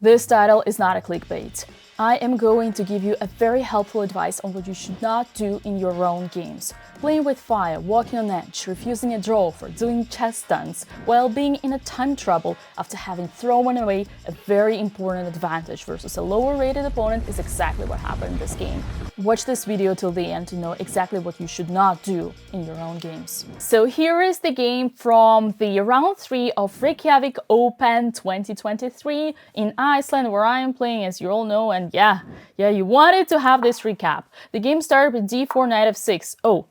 This title is not a clickbait. I am going to give you a very helpful advice on what you should not do in your own games. Playing with fire, walking on edge, refusing a draw for doing chess stunts, while being in a time trouble after having thrown away a very important advantage versus a lower rated opponent is exactly what happened in this game. Watch this video till the end to know exactly what you should not do in your own games. So here is the game from the round 3 of Reykjavik Open 2023 in Iceland, where I am playing, as you all know, and yeah, you wanted to have this recap. The game started with d4, knight f6. Oh,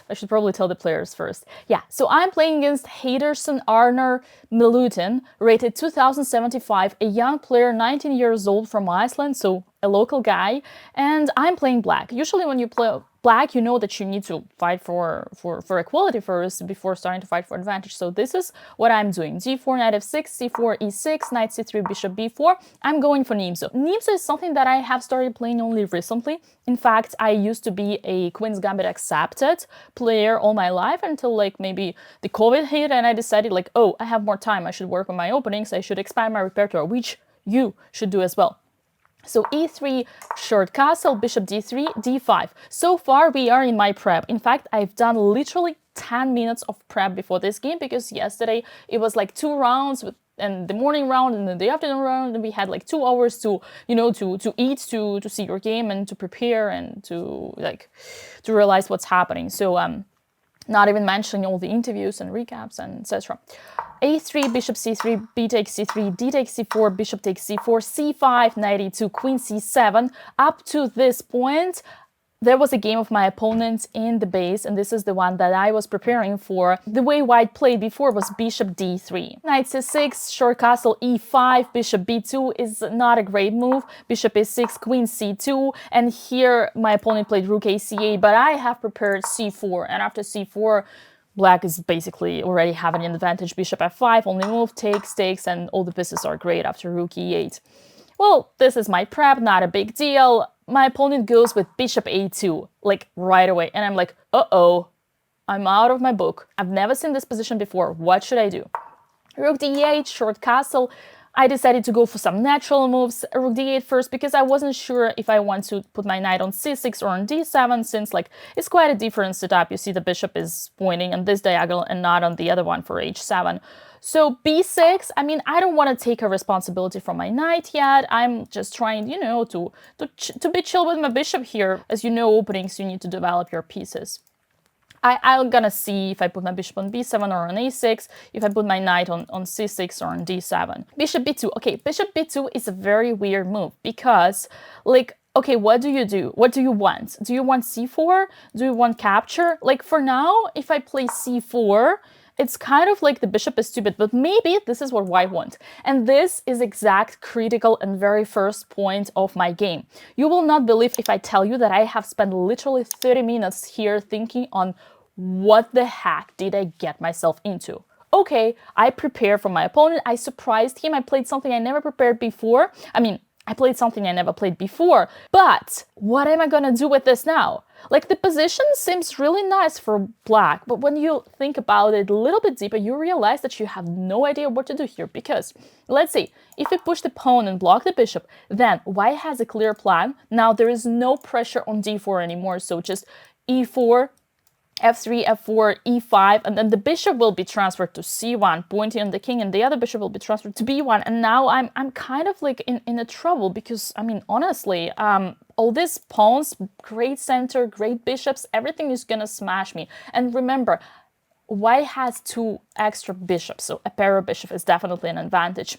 I should probably tell the players first. Yeah, so I'm playing against Heiderson Arnar Milutin, rated 2075, a young player, 19 years old from Iceland, so a local guy, and I'm playing black. Usually when you play black, you know that you need to fight for equality first before starting to fight for advantage. So this is what I'm doing. d4, knight f6, c4, e6, knight c3, bishop b4. I'm going for Nimzo. Nimzo is something that I have started playing only recently. In fact, I used to be a Queen's Gambit accepted player all my life until like maybe the COVID hit and I decided like, oh, I have more time. I should work on my openings. I should expand my repertoire, which you should do as well. So e3, short castle, bishop d3, d5. So far we are in my prep. In fact, I've done literally 10 minutes of prep before this game because yesterday it was like 2 rounds and the morning round and then the afternoon round, and we had like 2 hours to, you know, to eat, to see your game and to prepare and to realize what's happening. So not even mentioning all the interviews and recaps and etc. a3, bishop c3, b takes c3, d takes c4, bishop takes c4, c5, knight e2, queen c7. Up to this point, there was a game of my opponent in the base, and this is the one that I was preparing for. The way white played before was bishop d3. Knight c6, short castle e5, bishop b2 is not a great move. Bishop a6, queen c2, and here my opponent played rook a c8, but I have prepared c4, and after c4, black is basically already having an advantage. Bishop f5, only move, takes, and all the pieces are great after rook e8. Well, this is my prep, not a big deal. My opponent goes with bishop a2, like right away. And I'm like, uh-oh, I'm out of my book. I've never seen this position before. What should I do? Rook d8, short castle. I decided to go for some natural moves, rook d8 first, because I wasn't sure if I want to put my knight on c6 or on d7, since like it's quite a different setup. You see the bishop is pointing on this diagonal and not on the other one for h7. So b6, I mean, I don't want to take a responsibility from my knight yet. I'm just trying, you know, to be chill with my bishop here. As you know, openings, you need to develop your pieces. I'm gonna see if I put my bishop on b7 or on a6, if I put my knight on c6 or on d7. Bishop b2. Okay, bishop b2 is a very weird move because, like, okay, what do you do? What do you want? Do you want c4? Do you want capture? Like, for now, if I play c4, it's kind of like the bishop is stupid, but maybe this is what white wants. And this is exact critical and very first point of my game. You will not believe if I tell you that I have spent literally 30 minutes here thinking on what the heck did I get myself into. Okay, I prepared for my opponent, I surprised him, I played something I never prepared before. I mean, I played something I never played before, but what am I gonna do with this now? Like, the position seems really nice for black, but when you think about it a little bit deeper, you realize that you have no idea what to do here, because, let's say, if we push the pawn and block the bishop, then white has a clear plan. Now there is no pressure on d4 anymore, so just e4, f3, f4, e5, and then the bishop will be transferred to c1, pointing on the king, and the other bishop will be transferred to b1. And now I'm kind of like in a trouble because, I mean, honestly, all these pawns, great center, great bishops, everything is gonna smash me. And remember, white has 2 extra bishops, so a pair of bishop is definitely an advantage.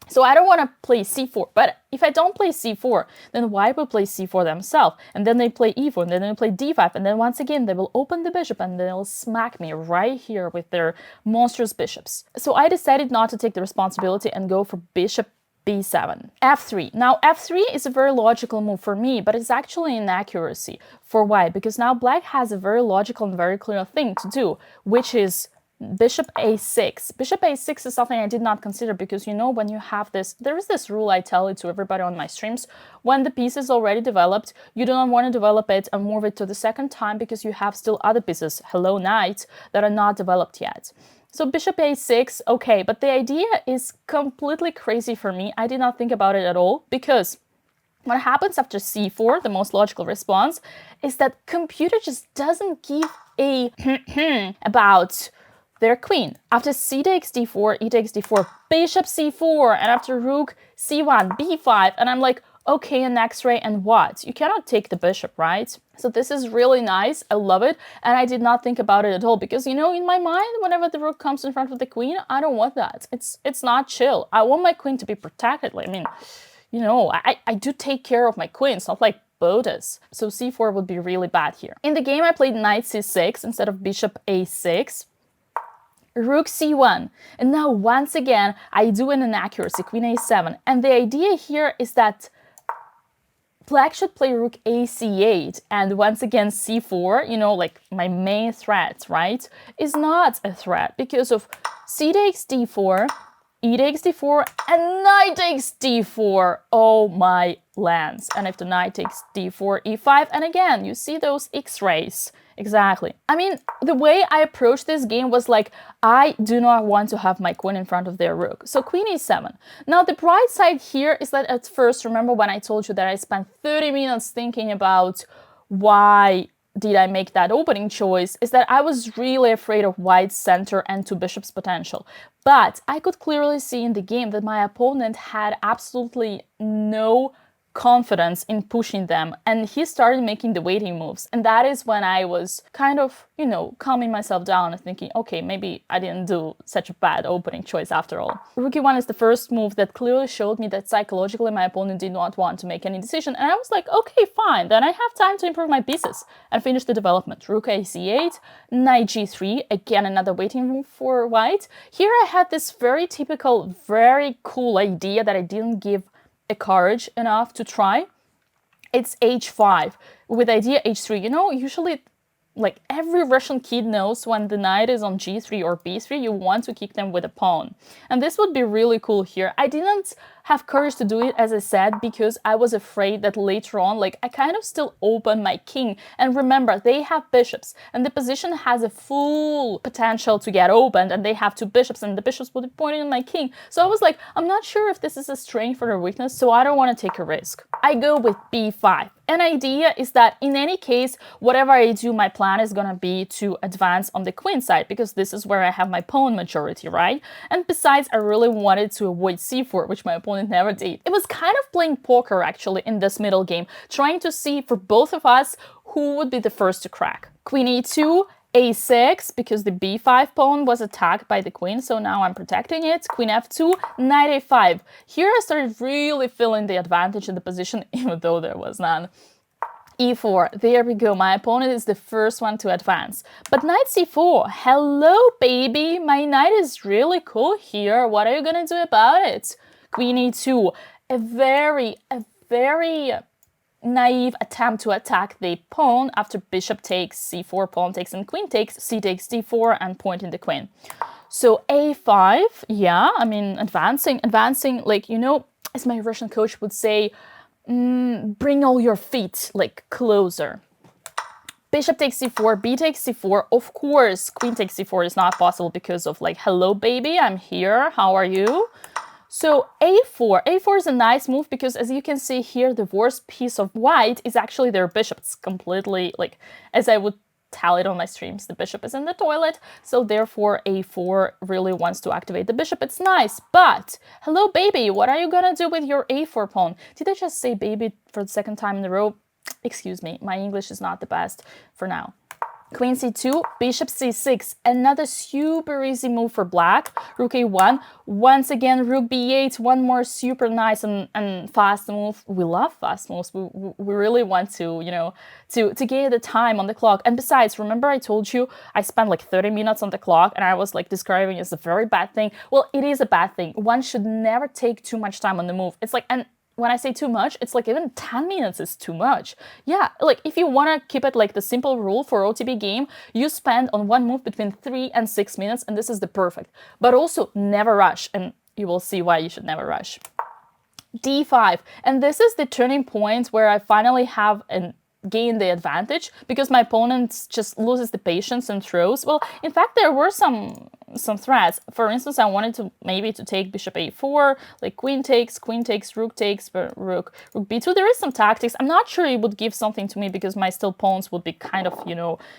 So I don't want to play c4, but if I don't play c4, then white will play c4 themselves, and then they play e4, and then they play d5, and then once again they will open the bishop and they'll smack me right here with their monstrous bishops. So I decided not to take the responsibility and go for bishop b7. f3. Now f3 is a very logical move for me, but it's actually an inaccuracy for white, because now black has a very logical and very clear thing to do, which is bishop a6. Bishop a6 is something I did not consider because, you know, when you have this, there is this rule I tell it to everybody on my streams. When the piece is already developed, you do not want to develop it and move it to the second time because you have still other pieces, hello knight, that are not developed yet. So bishop a6, okay, but the idea is completely crazy for me. I did not think about it at all, because what happens after c4, the most logical response, is that computer just doesn't give a about their queen. After c takes d4, e takes d4, bishop c4, and after rook c1, b5, and I'm like, okay, and next ray, and what? You cannot take the bishop, right? So this is really nice. I love it. And I did not think about it at all because, you know, in my mind, whenever the rook comes in front of the queen, I don't want that. It's not chill. I want my queen to be protected. I mean, you know, I do take care of my queen. It's not like Bodas. So c4 would be really bad here. In the game, I played knight c6 instead of bishop a6. Rook c1. And now, once again, I do an inaccuracy, queen a7. And the idea here is that Black should play rook a c8, and once again c4, you know, like my main threat, right, is not a threat because of c takes d4, e takes d4, and knight takes d4. Oh my lands. And if the knight takes d4, e5, and again, you see those x-rays. Exactly. I mean, the way I approached this game was like, I do not want to have my queen in front of their rook. So queen e7. Now, the bright side here is that at first, remember when I told you that I spent 30 minutes thinking about why did I make that opening choice, is that I was really afraid of white's center and two bishops potential. But I could clearly see in the game that my opponent had absolutely no confidence in pushing them, and he started making the waiting moves, and that is when I was kind of, you know, calming myself down and thinking, okay, maybe I didn't do such a bad opening choice after all. Rook e1 is the first move that clearly showed me that psychologically my opponent did not want to make any decision, and I was like, okay, fine, then I have time to improve my pieces and finish the development. Rook a c8, knight g3, again another waiting move for white. Here I had this very typical, very cool idea that I didn't give a courage enough to try. It's h5 with idea h3. You know, usually like every Russian kid knows when the knight is on g3 or b3, you want to kick them with a pawn. And this would be really cool here. I didn't have courage to do it, as I said, because I was afraid that later on, like, I kind of still open my king. And remember, they have bishops, and the position has a full potential to get opened, and they have two bishops, and the bishops will be pointing at my king. So I was like, I'm not sure if this is a strength or a weakness, so I don't want to take a risk. I go with b5. An idea is that in any case, whatever I do, my plan is going to be to advance on the queen side, because this is where I have my pawn majority, right? And besides, I really wanted to avoid c4, which my opponent never did. It was kind of playing poker, actually, in this middle game, trying to see for both of us who would be the first to crack. Queen e2, a6, because the b5 pawn was attacked by the queen, so now I'm protecting it. Queen f2, knight a5. Here I started really feeling the advantage in the position, even though there was none. e4, there we go, my opponent is the first one to advance. But knight c4, hello baby, my knight is really cool here, what are you gonna do about it? Queen e2, a very naive attempt to attack the pawn after bishop takes, c4, pawn takes, and queen takes, c takes d4, and pointing the queen. So a5, yeah, I mean, advancing, like, you know, as my Russian coach would say, bring all your feet, like, closer. Bishop takes c4, b takes c4. Of course, queen takes c4 is not possible because of, like, hello, baby, I'm here, how are you? So a4. a4 is a nice move because, as you can see here, the worst piece of white is actually their bishop. It's completely, like, as I would tell it on my streams, the bishop is in the toilet, so therefore a4 really wants to activate the bishop. It's nice, but hello baby, what are you gonna do with your a4 pawn? Did I just say baby for the second time in a row? Excuse me, my English is not the best for now. Queen c2, bishop c6, another super easy move for black. Rook a1, once again rook b8, one more super nice and fast move. We love fast moves. We really want to, you know, to get the time on the clock. And besides, remember I told you I spent like 30 minutes on the clock and I was like describing it as a very bad thing. Well, it is a bad thing. One should never take too much time on the move. It's like, and when I say too much, it's like even 10 minutes is too much. Yeah, like if you want to keep it like the simple rule for OTB game, you spend on one move between 3 and 6 minutes, and this is the perfect. But also never rush, and you will see why you should never rush. d5, and this is the turning point where I finally have gain the advantage because my opponent just loses the patience and throws. Well, in fact, there were some some threats. For instance, I wanted to maybe to take bishop a4, like queen takes, but rook b2. There is some tactics. I'm not sure it would give something to me because my still pawns would be kind of,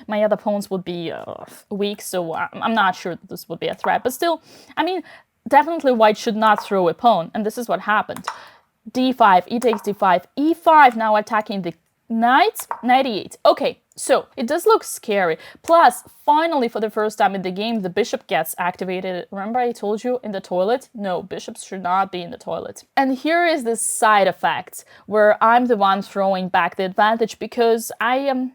my other pawns would be weak, so I'm not sure that this would be a threat. But still, I mean, definitely white should not throw a pawn, and this is what happened. d5, e takes d5, e5, now attacking the knight, knight e8. Okay, so it does look scary. Plus, finally, for the first time in the game, the bishop gets activated. Remember I told you in the toilet? No, bishops should not be in the toilet. And here is the side effect, where I'm the one throwing back the advantage because I am...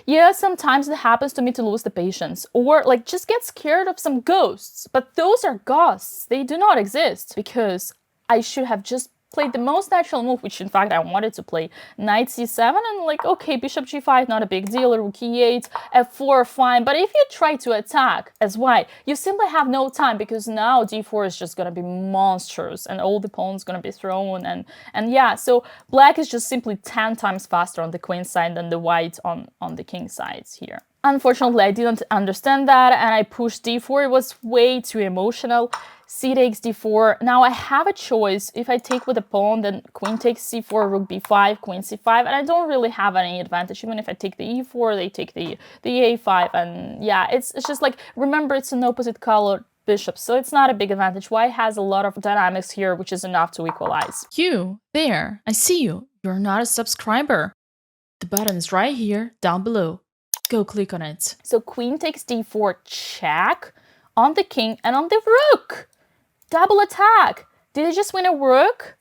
Yeah, sometimes it happens to me to lose the patience or like just get scared of some ghosts. But those are ghosts. They do not exist because I should have just played the most natural move, which in fact I wanted to play, knight c7, and like, okay, bishop g5, not a big deal, rook e8, f4, fine. But if you try to attack as white, you simply have no time because now d4 is just gonna be monstrous and all the pawns gonna be thrown, and yeah, so black is just simply 10 times faster on the queen side than the white on the king sides here. Unfortunately, I didn't understand that and I pushed d4. It was way too emotional. C takes d4. Now I have a choice. If I take with a pawn, then queen takes c4, rook b5, queen c5, and I don't really have any advantage. Even if I take the e4, they take the a5, and yeah, it's just like, remember, it's an opposite color bishop, so it's not a big advantage. White has a lot of dynamics here, which is enough to equalize. You, there, I see you. You're not a subscriber. The button is right here, down below. Go click on it. So queen takes d4 check on the king and on the rook. Double attack. Did I just win a rook?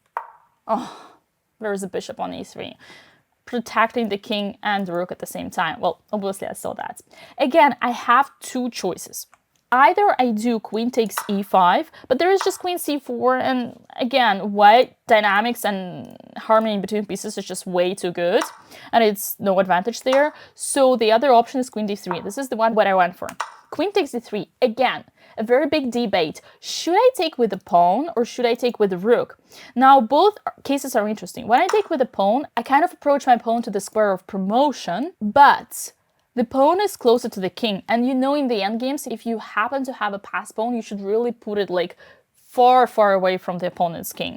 Oh, there's a bishop on e3. Protecting the king and the rook at the same time. Well, obviously I saw that. Again, I have two choices. Either I do queen takes e5, but there is just queen c4, and again, white dynamics and harmony between pieces is just way too good, and it's no advantage there. So the other option is queen d3. This is the one what I went for. Queen takes d3. Again, a very big debate. Should I take with the pawn or should I take with the rook? Now, both cases are interesting. When I take with the pawn, I kind of approach my pawn to the square of promotion, but the pawn is closer to the king, and in the endgames, if you happen to have a pass pawn, you should really put it like far, far away from the opponent's king.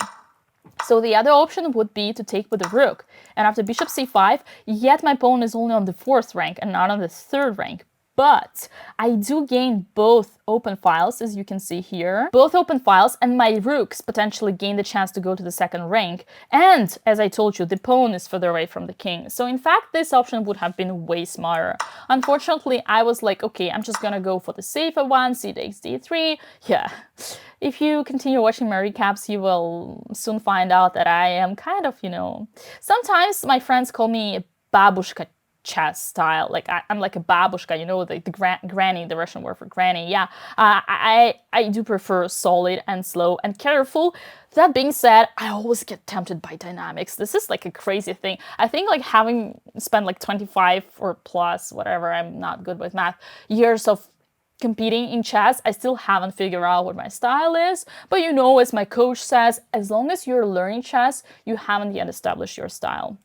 So the other option would be to take with the rook, and after bishop c5, yet my pawn is only on the 4th rank and not on the 3rd rank. But I do gain both open files, as you can see here. Both open files, and my rooks potentially gain the chance to go to the 2nd rank. And, as I told you, the pawn is further away from the king. So, in fact, this option would have been way smarter. Unfortunately, I was like, okay, I'm just gonna go for the safer one, c takes d3. Yeah, if you continue watching my recaps, you will soon find out that I am kind of, sometimes my friends call me babushka chess style, like I'm like a babushka, the granny, the Russian word for granny. Yeah, I do prefer solid and slow and careful. That being said, I always get tempted by dynamics. This is like a crazy thing. I think like having spent like 25 or plus, whatever, I'm not good with math, years of competing in chess, I still haven't figured out what my style is. But as my coach says, as long as you're learning chess, you haven't yet established your style.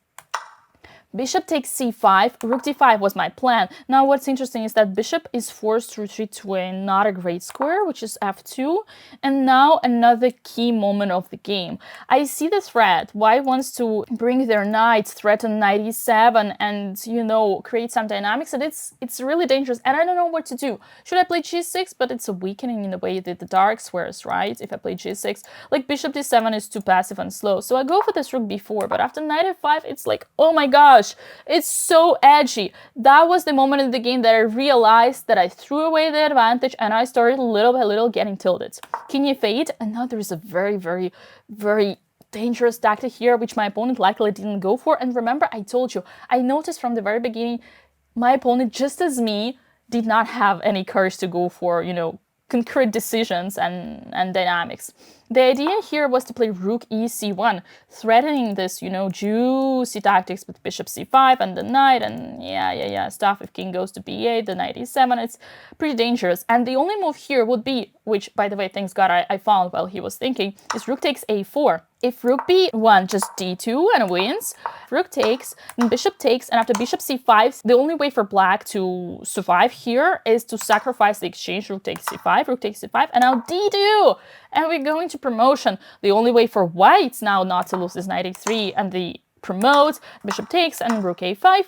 Bishop takes c5, rook d5 was my plan. Now what's interesting is that bishop is forced to retreat to a not a great square, which is f2. And now another key moment of the game. I see the threat. White wants to bring their knight, threaten knight e7, and, create some dynamics. And it's really dangerous. And I don't know what to do. Should I play g6? But it's a weakening in the way that the dark squares, right? If I play g6. Like bishop d7 is too passive and slow. So I go for this rook b4. But after knight f5, it's like, oh my gosh. It's so edgy. That was the moment in the game that I realized that I threw away the advantage and I started little by little getting tilted. King e8, and now there is a very, very, very dangerous tactic here, which my opponent likely didn't go for. And remember, I told you, I noticed from the very beginning, my opponent, just as me, did not have any courage to go for, concrete decisions and dynamics. The idea here was to play rook e-c1, threatening this, juicy tactics with bishop c5 and the knight and stuff. If king goes to b8, the knight e7, it's pretty dangerous. And the only move here would be, which, by the way, thanks God I found while he was thinking, is rook takes a4. If rook b1, just d2 and wins, rook takes, and bishop takes, and after bishop c5, the only way for black to survive here is to sacrifice the exchange, rook takes c5, and now d2, and we're going to promotion. The only way for white now not to lose is knight a3 and the promote, bishop takes, and rook a5.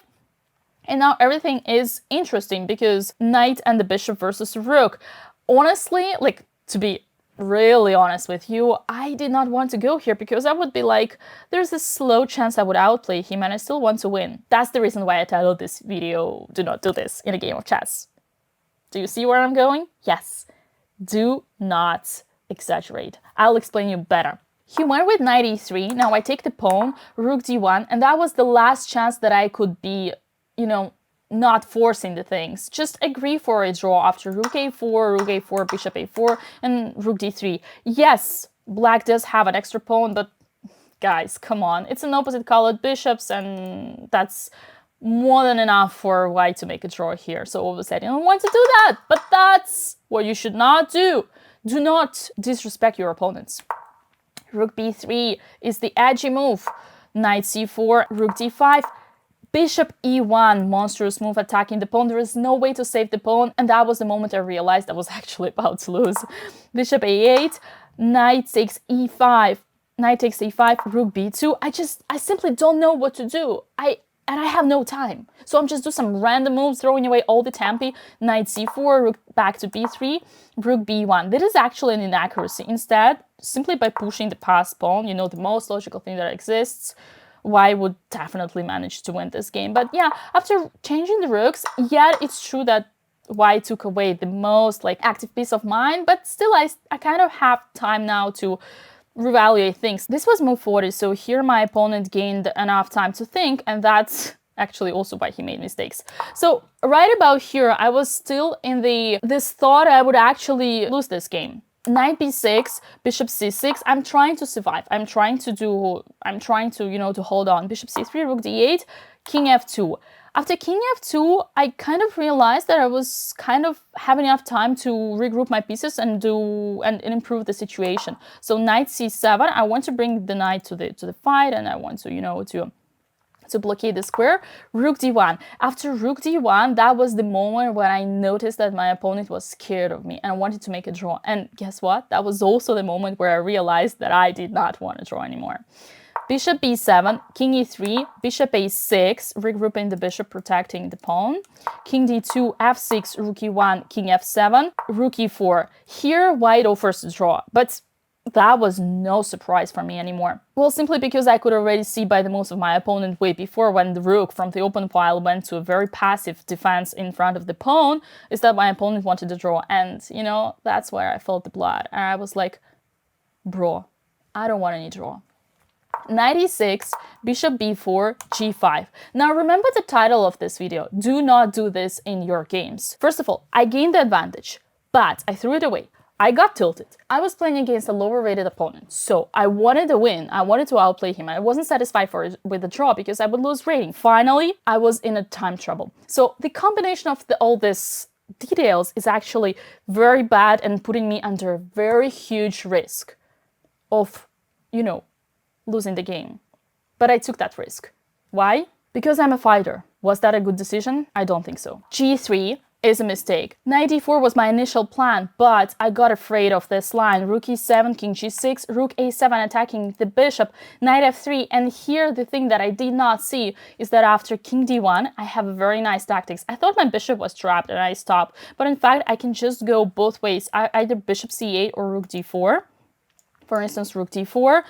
And now everything is interesting because knight and the bishop versus rook. Honestly, like, to be really honest with you, I did not want to go here because I would be like, there's a slow chance I would outplay him and I still want to win. That's the reason why I titled this video, "Do not do this in a game of chess." Do you see where I'm going? Yes. Do not exaggerate. I'll explain you better. He went with knight e3, now I take the pawn, rook d1, and that was the last chance that I could be, not forcing the things. Just agree for a draw after rook a4, bishop a4, and rook d3. Yes, black does have an extra pawn, but guys, come on. It's an opposite colored bishops, and that's more than enough for white to make a draw here. So all of a sudden, I don't want to do that, but that's what you should not do. Do not disrespect your opponents. Rook b3 is the edgy move. Knight c4, rook d5, bishop e1, monstrous move attacking the pawn. There is no way to save the pawn, and that was the moment I realized I was actually about to lose. Bishop a8, knight takes e5, knight takes a5, rook b2. I simply don't know what to do. And I have no time. So I'm just do some random moves, throwing away all the tempi. Knight c4, rook back to b3, rook b1. This is actually an inaccuracy. Instead, simply by pushing the passed pawn, the most logical thing that exists, white would definitely manage to win this game. But yeah, after changing the rooks, it's true that white took away the most active piece of mine, but still I kind of have time now to reevaluate things. This was move 40, so here my opponent gained enough time to think, and that's actually also why he made mistakes. So right about here, I was still in this thought I would actually lose this game. Knight b6, bishop c6. I'm trying to survive. I'm trying to to hold on. Bishop c3, rook d8, king f2. After king f2, I kind of realized that I was kind of having enough time to regroup my pieces and improve the situation. So knight c7, I want to bring the knight to the fight, and I want to blockade the square. Rook d1. After rook d1, that was the moment when I noticed that my opponent was scared of me and I wanted to make a draw. And guess what? That was also the moment where I realized that I did not want to draw anymore. Bishop b7, king e3, bishop a6, regrouping the bishop, protecting the pawn. King d2, f6, rook e1, king f7, rook e4. Here, white offers a draw, but that was no surprise for me anymore. Well, simply because I could already see by the moves of my opponent way before, when the rook from the open file went to a very passive defense in front of the pawn, is that my opponent wanted to draw. And, that's where I felt the blood. And I was like, bro, I don't want any draw. Knight e6, bishop b4, g5. Now remember the title of this video. Do not do this in your games. First of all, I gained the advantage, but I threw it away. I got tilted. I was playing against a lower rated opponent, so I wanted a win. I wanted to outplay him. I wasn't satisfied with the draw because I would lose rating. Finally, I was in a time trouble. So the combination of all this details is actually very bad and putting me under very huge risk of, losing the game. But I took that risk. Why? Because I'm a fighter. Was that a good decision? I don't think so. G3 is a mistake. Knight e4 was my initial plan, but I got afraid of this line. Rook e7, king g6, rook a7 attacking the bishop, knight f3. And here the thing that I did not see is that after king d1, I have a very nice tactics. I thought my bishop was trapped and I stopped, but in fact I can just go both ways, either bishop c8 or rook d4. For instance, rook d4,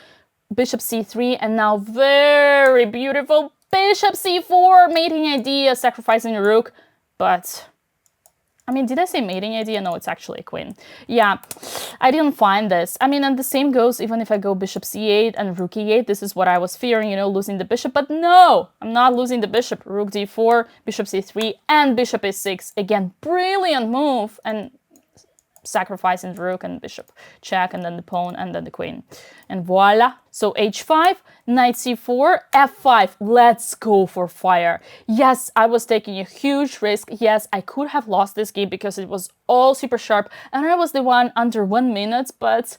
bishop c3, and now very beautiful bishop c4, mating idea, sacrificing a rook. But did I say mating idea? No, it's actually a queen. Yeah, I didn't find this. And the same goes even if I go bishop c8 and rook e8. This is what I was fearing, losing the bishop. But no, I'm not losing the bishop. Rook d4, bishop c3, and bishop a6. Again, brilliant move. And sacrificing the rook and bishop check, and then the pawn, and then the queen. And voila. So h5, knight c4, f5. Let's go for fire. Yes, I was taking a huge risk. Yes, I could have lost this game because it was all super sharp, and I was the one under 1 minute, but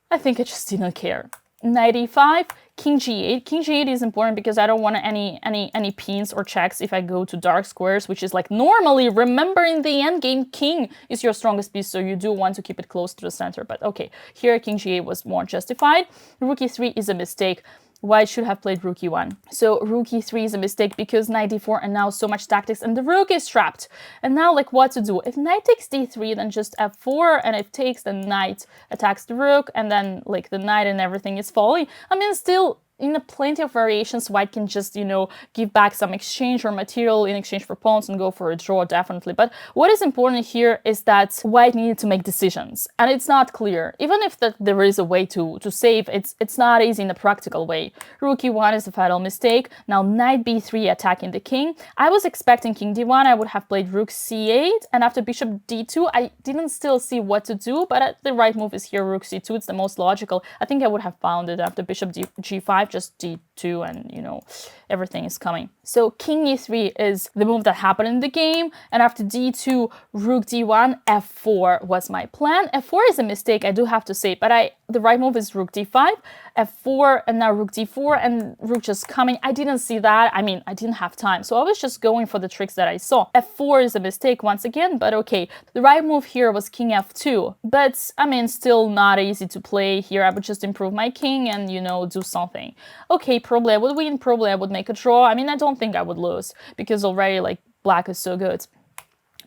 I think I just didn't care. Knight e5, king g8. King g8 is important because I don't want any pins or checks if I go to dark squares, which is like normally, remember, in the endgame, king is your strongest piece, so you do want to keep it close to the center. But okay, here king g8 was more justified. Rook e3 is a mistake. White should have played rook e1. So rook e3 is a mistake because knight d4, and now so much tactics, and the rook is trapped. And now, like, what to do? If knight takes d3, then just f4, and if takes, then knight attacks the rook, and then, like, the knight and everything is falling. I mean, still, in plenty of variations, white can just, you know, give back some exchange or material in exchange for pawns and go for a draw, definitely. But what is important here is that white needed to make decisions, and it's not clear. Even if there is a way to save, it's not easy in a practical way. Rook e1 is a fatal mistake. Now knight b3 attacking the king. I was expecting king d1. I would have played rook c8, and after bishop d2, I didn't still see what to do, but the right move is here, rook c2. It's the most logical. I think I would have found it after bishop g5, just d2, and, you know, everything is coming. So king e3 is the move that happened in the game, and after d2, rook d1, f4 was my plan. f4 is a mistake, I do have to say, but the right move is rook d5, f4, and now rook d4, and rook just coming. I didn't see that. I mean, I didn't have time, so I was just going for the tricks that I saw. f4 is a mistake once again, but okay. The right move here was king f2, but I mean, still not easy to play here. I would just improve my king and, you know, do something. Okay, probably I would win, probably I would make a draw. I mean, I don't think I would lose because already, like, black is so good.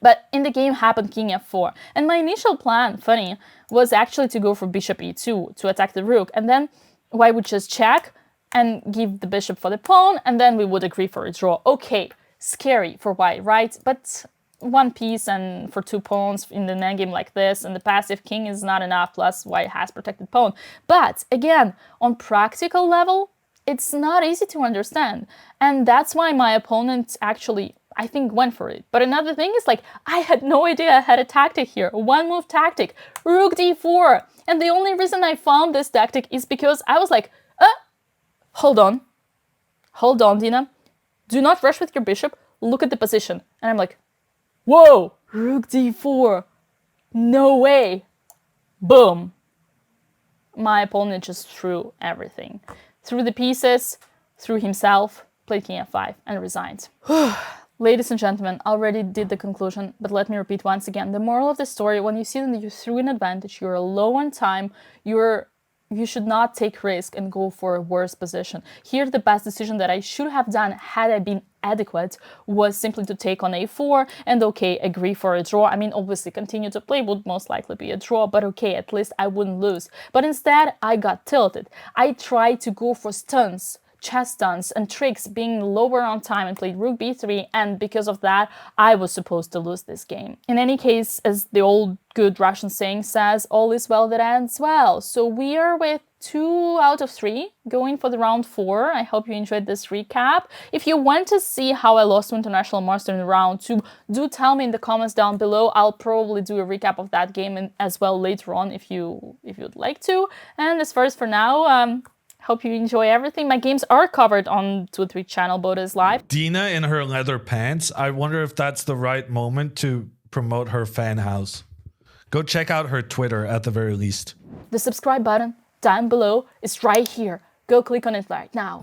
But in the game happened king f4, and my initial plan, funny, was actually to go for bishop e2 to attack the rook, and then white would just check and give the bishop for the pawn, and then we would agree for a draw. Okay, scary for white, right? But one piece and for 2 pawns in the endgame like this, and the passive king is not enough, plus white has protected pawn. But again, on practical level, it's not easy to understand, and that's why my opponent actually, I think, went for it. But another thing is, like, I had no idea I had a tactic here. One move tactic, rook d4. And the only reason I found this tactic is because I was like, hold on, Dina. Do not rush with your bishop. Look at the position. And I'm like, whoa, rook d4. No way. Boom. My opponent just threw everything. Threw the pieces, threw himself, played king f5, and resigned. Ladies and gentlemen, I already did the conclusion, but let me repeat once again. The moral of the story, when you see that you threw an advantage, you're low on time, you should not take risk and go for a worse position. Here, the best decision that I should have done had I been adequate was simply to take on a4 and, okay, agree for a draw. I mean, obviously, continue to play would most likely be a draw, but okay, at least I wouldn't lose. But instead, I got tilted. I tried to go for stunts, chess stunts and tricks, being lower on time, and played rook b3, and because of that, I was supposed to lose this game. In any case, as the old good Russian saying says, all is well that ends well. So we are with 2 out of 3 going for the round 4. I hope you enjoyed this recap. If you want to see how I lost to International Master in round 2, do tell me in the comments down below. I'll probably do a recap of that game as well later on if you'd like to. And as far as for now, hope you enjoy everything. My games are covered on 2-3 channel, both is live. Dina in her leather pants. I wonder if that's the right moment to promote her fan house. Go check out her Twitter at the very least. The subscribe button down below is right here. Go click on it right now.